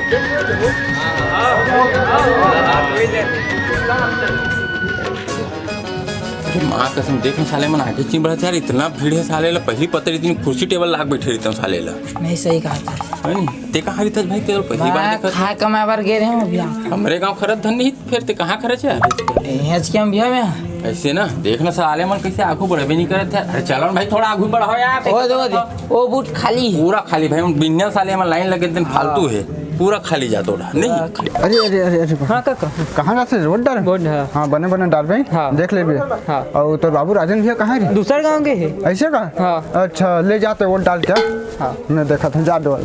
अरे माँ कसम देख साले मन आगे चिम बढ़ा यार, इतना भीड़ है साले ला। पहली पत्थर इतनी कुर्सी टेबल लाग बैठे रहता हूँ साले ला। नहीं सही कहा था। ते कहाँ रितस भाई, तेरे पहली बार देखा खा कमाए बार गए रहे अभी। हमारे गांव खरत धन नहीं, फिर ते कहाँ खर्च है हज के हम भैया में ऐसे ना देखना साले मन कैसे आगू बढ़े नहीं करते। अरे चलो भाई थोड़ा आगू बढ़ाओ यार। ओ बूट खाली पूरा खाली भाई, बिन्ने साले में लाइन लगे दिन फालतू है, पूरा खाली जा तोड़ा नहीं। अरे अरे अरे अरे हाँ काका कहाँ जाते रोड डाल बोल हाँ बने बने डाल भाई हाँ। देख ले भैया हाँ। और तो बाबू राजन भैया कहाँ है? दूसरे गांव के है ऐसे का हाँ। अच्छा ले जाते वोट डाल क्या हाँ। मैं देखा था जा दो।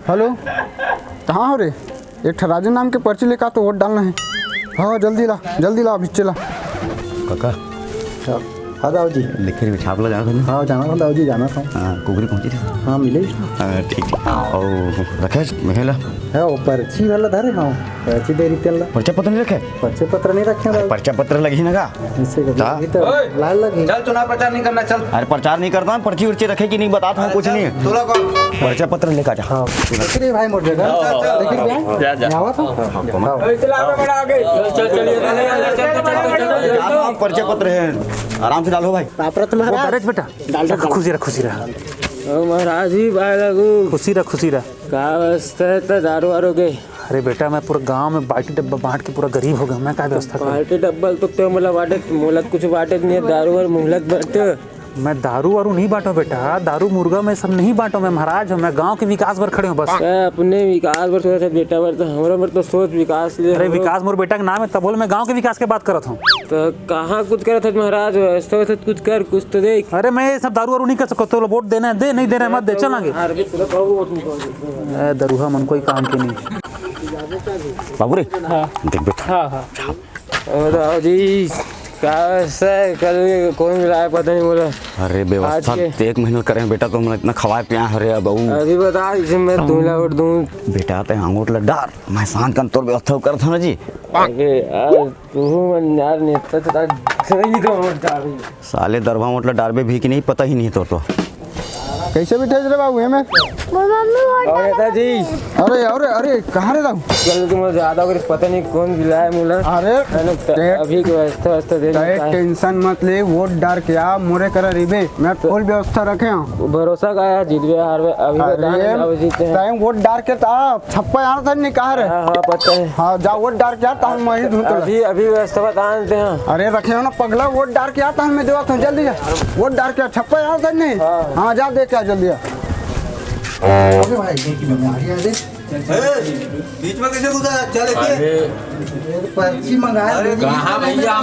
हेलो कहाँ हो रे? एक ठा राजन नाम के पर्ची लेकर तो वोट डालना है। हाँ जल्दी ला अभी चला। काका हाँ दाऊ जी लिखे भी छाप ला जाना था। हाँ जाना था दाऊ जी जाना था। हाँ कुकरी पहुंची थी। हाँ मिले ठीक और रखे महिला है वो पर्ची वाला धरे। हाँ पर्ची दे रही तेल पर्चा पत्र नहीं रखे? पर्चे पत्र नहीं रखे दाऊ। पर्चा पत्र लगी ना का लाल लगी। चल चुनाव प्रचार नहीं करना चल। अरे प्रचार नहीं करता, पर्ची उर्ची रखे कि नहीं बताता हूँ कुछ नहीं। तोला कौन पर्चा पत्र लेकर जा। हाँ देखिए भाई मोट जगह देखिए जावा था। पर्चा पत्र है आराम से डालो भाई। बेटा खुशी रहा महाराज ही भाई लगू खुशी रहा का व्यवस्था तो दारू वारू के। अरे बेटा मैं पूरा गांव में बाल्टी डब्बा बांट के पूरा गरीब हो गया, मैं क्या व्यवस्था करूं? पार्टी डब्बल तो मतलब बाटे मोलत कुछ बाटे नहीं है, दारू और मोहलत बाटे। मैं दारू वारू नहीं बांटो बेटा, दारू मुर्गा में सब नहीं बांटो। मैं महाराज हूँ, मैं गांव के विकास पर खड़े हूँ बस। अपने विकास पर सोच बेटा पर तो हमारा पर तो सोच विकास ले। अरे विकास मोर बेटा का नाम है तब बोल, मैं गांव के विकास की बात करत हूँ। तो कहाँ कुछ करे थे महाराज? व्यवस्था वैसे कुछ कर, कुछ तो देख। अरे मैं ये सब दारू वारू नहीं कर सकता। तो वोट देना है दे, नहीं देना है मत दे, चल आगे। दरुहा मन कोई काम के नहीं। बाबू रे देख बेटा। हाँ जी कल कौन मिलाया पता नहीं बोला। अरे व्यवस्था 1 महीना करें बेटा, तो हम इतना खवाए पिया हरे बहू। अभी बता इसे मैं 2 लाख वोट दूँ बेटा ते अंगूठ ल डार मैं सांझ कर तोर व्यवस्था कर था ना जी। तू मन यार नेता तो सही तो वोट डाल साले दरभा मोटला डारबे भी कि नहीं पता ही नहीं तो कैसे बैठे रे बाबू में? जी अरे अरे अरे कहाँ रे दाऊ? कल तुम ज्यादा कर पता नहीं कौन मिलाया मुला। अरे अभी की व्यवस्था दे टेंशन मत ले, वोट डाल के आ मोरे कर रिबे मैं फुल व्यवस्था रखे हूँ। भरोसा का है जीतवे हारवे अभी जीते हैं। टाइम वोट डाल के ता छप्पा आना था नहीं कहा रे? हाँ पता है। हाँ जा वोट डाल के आता हूँ मैं धूत। अभी व्यवस्था बता देते हैं। अरे रखे हो ना पगला, वोट डाल के आता हूँ मैं देवा था जल्दी जा। वोट डाल के छप्पा आना था नहीं। हाँ जा दे क्या जल्दी। अरे भाई बीच में कैसे घुसा? चल पर्ची मंगाया कहाँ भैया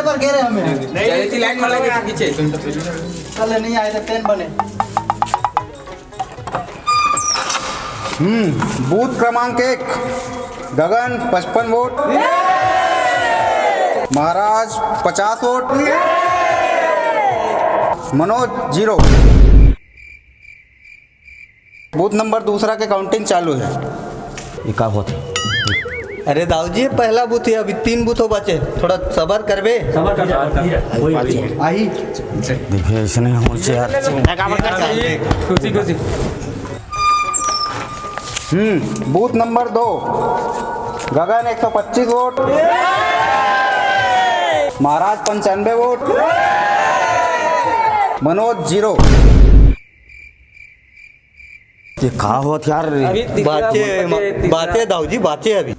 पर कह रहे हमें लाइन में लगे पीछे चल नहीं आए तो ट्रेन बने। बूथ क्रमांक 1 गगन 55 वोट, महाराज 50 वोट, मनोज 0। बूथ नंबर 2 के काउंटिंग चालू है। ये का होता? अरे दाऊ जी पहला बूथ है, अभी 3 बूथ हो बचे, थोड़ा सबर करबे। आई देखिए ऐसे नहीं हो यार। खुशी बूथ नंबर 2 गगन 125 वोट, महाराज 95 वोट, मनोज 0। ये का होत यार? बातें दाऊ जी बातें अभी।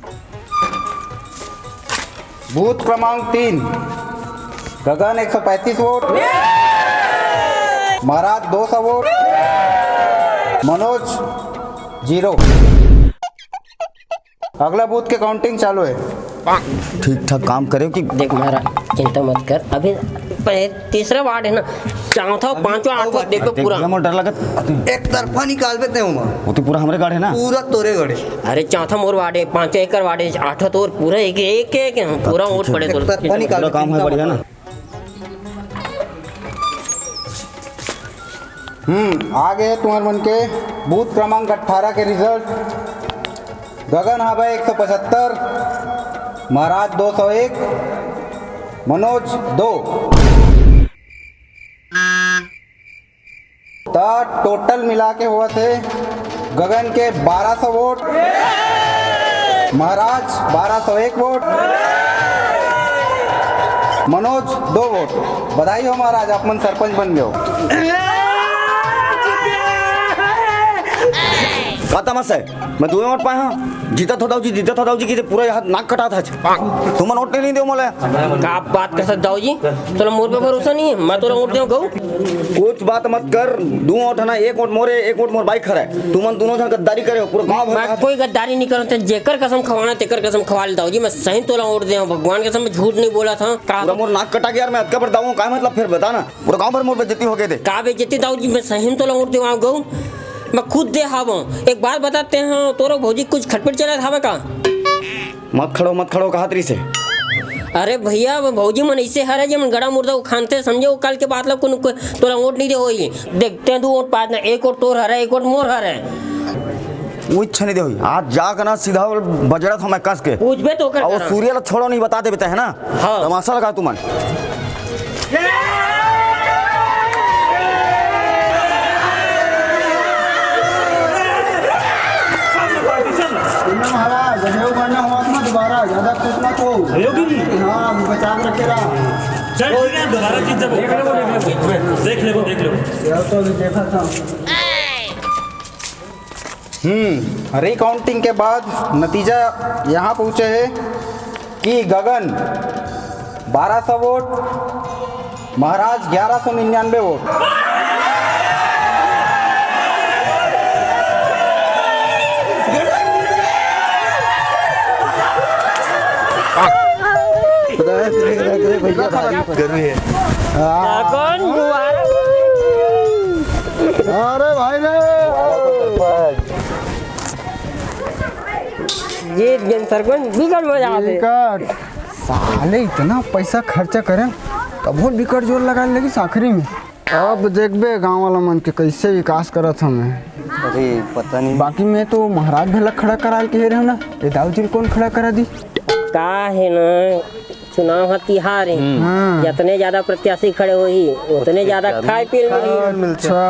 बूथ क्रमांक 3 गगन 135 वोट, महाराज 200 वोट, मनोज 0। अगला बूथ के काउंटिंग चालू है। ठीक ठाक काम करे कि देख महाराज चिंता मत कर। अभी तीसरा वार्ड है ना, 4वां 5वां 8वां देखो पूरा। डर लगत एक तरफा निकाल देते हूँ वो तो पूरा हमारे गाड़ है ना। पूरा तोरे गड़े। अरे 4वां मोर वार्ड है, 5वां एकड़ वार्ड है, 8वां तो पूरा एक पूरा वोट पड़े तो तरफा निकाल काम है बढ़िया ना। आगे तुम्हारे मन के बूथ क्रमांक 18 के रिजल्ट। गगन हाँ भाई 175, महाराज 201, मनोज 2। तो टोटल मिला के हुआ थे गगन के 1200 वोट, महाराज 1201 वोट, मनोज 2 वोट। बधाई हो महाराज, आप मन सरपंच बन गए हो। का तमाशा है? मैं 2 वोट पाया हूँ, जीता था दाऊजी, जीता था दाऊजी की पूरा हाथ नाक कटा था। तुम वोट नहीं दो मोला। का बात कर सकते दाऊजी? तोला मोर पे भरोसा नहीं है? मैं तोरा वोट देऊं कहूं? कुछ बात मत कर। 2 वोट है ना, 1 वोट मोरे 1 वोट मोर बाइक खरा है। तुम दोनों जन गद्दारी करे हो, पूरा गांव भर मैं कोई गद्दारी नहीं करूं। जेकर कसम खवाना तेकर कसम खवा ले दाऊजी। मैं सही तोला वोट देऊं, भगवान कसम मैं झूठ नहीं बोला था। पूरा मोर नाक कटा गया यार। मैं अटका पर दाऊं का मतलब फिर बता ना। पूरा गांव भर मोर बेइज्जती हो गए थे। का बेइज्जती दाऊजी? मैं सही तोला वोट देवाऊं कहूं? मैं खुद दे हावो। एक बात बताते हैं, तोरो भौजी कुछ खटपट चला था का? मत खड़ो कहा तरी से। अरे भैया भौजी मन ऐसे हरे जे मन गड़ा मुर्दा खानते समझे। वो कल के बाद लो तोरा वोट नहीं दे होई। देखते हैं 2 वोट पास ना, 1 वोट तोर हरे 1 वोट मोर हरे। वो इच्छा नहीं दे हुई। आज जा कर ना सीधा बजड़ा था मैं कस के पूछबे तो कर। और सूर्य छोड़ो नहीं बता देते है ना। हाँ। तमाशा लगा तुम। महाराज जनेऊ बनना हुआ ना दोबारा, ज्यादा खुश मत हो। हाँ बचा के रखे रहा। चल ठीक है, दोबारा जीत जब देख ले तो भी देखा था। रिकाउंटिंग के बाद नतीजा यहाँ पहुँचे है कि गगन 1200 वोट, महाराज 1199 वोट। अरे भाई रे ये गेम सरपंच बिगड़ मजा आते। साले इतना पैसा खर्चा करें तब बहुत बिकट जोर लगाने लगी आखिरी में। अब देखबे गांव वाला मन के कैसे विकास करत हमें। अरे पता नहीं। बाकी मैं तो महाराज भला खड़ा करा के रहे ना, ये दाऊजी कौन खड़ा करा दी? का है ना, चुनाव तिहार है। जितने ज्यादा प्रत्याशी खड़े हुई उतने ज्यादा खाए पी मिली। अच्छा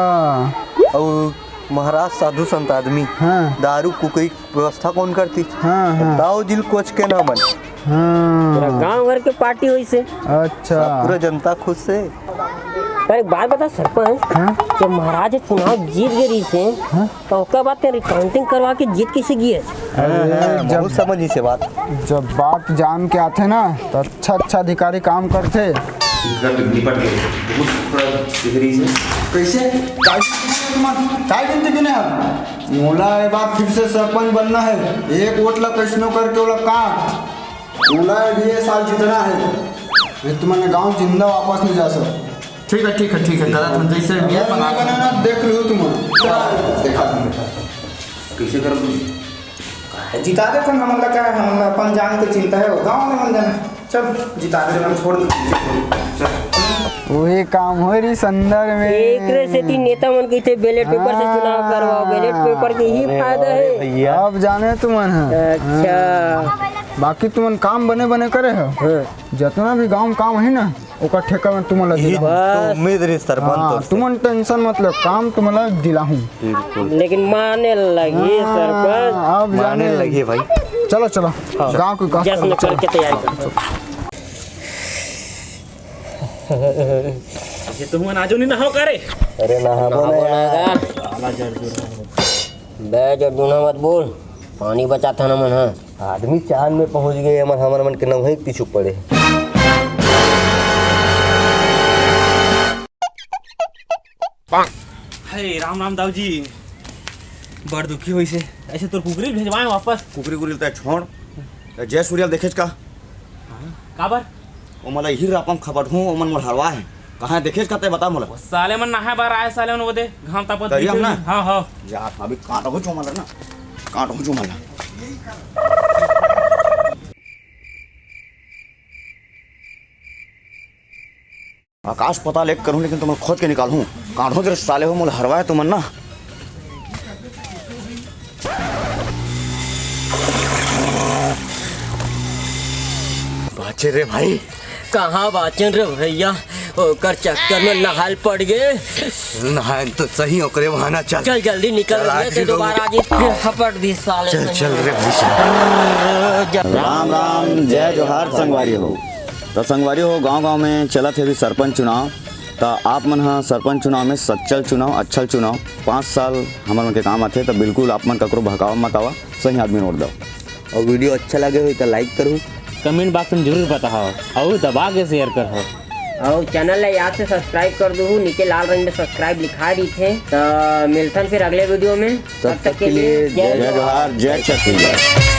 और महाराज साधु संत आदमी। हाँ। दारू कुकई व्यवस्था कौन करती? हाँ। दाऊ जिल कोच के ना मन। पूरा गांव भर के पार्टी हुई से। अच्छा पूरा जनता खुश से। पर एक बात बता सरपंच, जब महाराज चुनाव जीत गई से तो उसके बाद रिकाउंटिंग करवा के जीत कैसे गई है? जब समझी से बात, जब बात जान के आते ना तो अच्छा अधिकारी काम करते। कैसे मोला ये बात फिर से सरपंच बनना है। 1 वोट ला कैसनो करके ओला काट मोला ये साल जीतना है। तुम्हारे गांव जिंदा वापस नहीं जा सकते। ठीक है दादा तुम जैसे बनाना देख लो तुम। देखा कैसे कर जिता दे तुम। हम क्या है, हम अपन जान के चिंता है गांव में मन जाना। चल जिता दे, हम छोड़ दे। वही काम हो रही संदर में। एक से 3 नेता मन के थे बैलेट पेपर से चुनाव करवाओ। बैलेट पेपर के ही फायदा है। अब जाने तुमन है। अच्छा बाकी तुमन काम बने करे हो। जितना भी गांव काम है ना ओका ठेका में तुम्हारा उम्मीद रही सरपंच। तुमन टेंशन मतलब काम तुम्हारा दिला हूँ। लेकिन माने लगी सरपंच। अब जाने लगी भाई। चलो गांव को जश्न करके तैयारी करो। ये तुम आजो नहीं नहाओ करे। अरे नहाबो बे जो दूना मत बोल, पानी बचा था ना मन। हाँ आदमी चांद में पहुंच गए। हमारे मन के नवही पीछू पड़े। हे राम दाऊजी, बड़ दुखी हुई से। ऐसे तो कुकरी भेजवाए वापस। कुकरी छोड़ जय सूर्य देखेच का काबर ओ मला ही रापम खबर हूं ओ मन मोर हरवा है कहां देखेच का ते बता मोला। साले मन नहा बार आए साले मन ओदे घाम तापत तरी हम ना। हां जा अभी काट हो जो मला ना काट हो जो मला। आकाश पता लेक करूं लेकिन तुम खोज के निकालूं काढ़ो जरा साले हो मोला हरवा है तुमन ना। बाचे रे भाई कहाँ बाचन रे भैया ओकर चक्कर में नहाल पड़ गए। नहाए तो सही ओकरे वहां चल चल जल्दी निकल चल, गए आखिर थे दोबारा आज फिर हपट दी साले चल चल रे राम राम जय जोहार संगवारी हो। तो संगवारी हो गांव-गांव में चलत है भी सरपंच चुनाव। तो आप मन हाँ सरपंच चुनाव में सच्चल चुनाव अच्छा चुनाव 5 साल हमारे मन के काम आते। तो बिल्कुल आप मन ककरो भगाव मत आवा, सही आदमी नोट दो। और वीडियो अच्छा लगे हो तो लाइक करो, कमेंट बॉक्स में जरूर बताओ और दबा के शेयर करो। और चैनल ला याद से सब्सक्राइब कर दो, नीचे लाल रंग में सब्सक्राइब लिखा दी थे। तो मिलता फिर अगले वीडियो में, तब तक के लिए जय जोहार जय छत्तीसगढ़।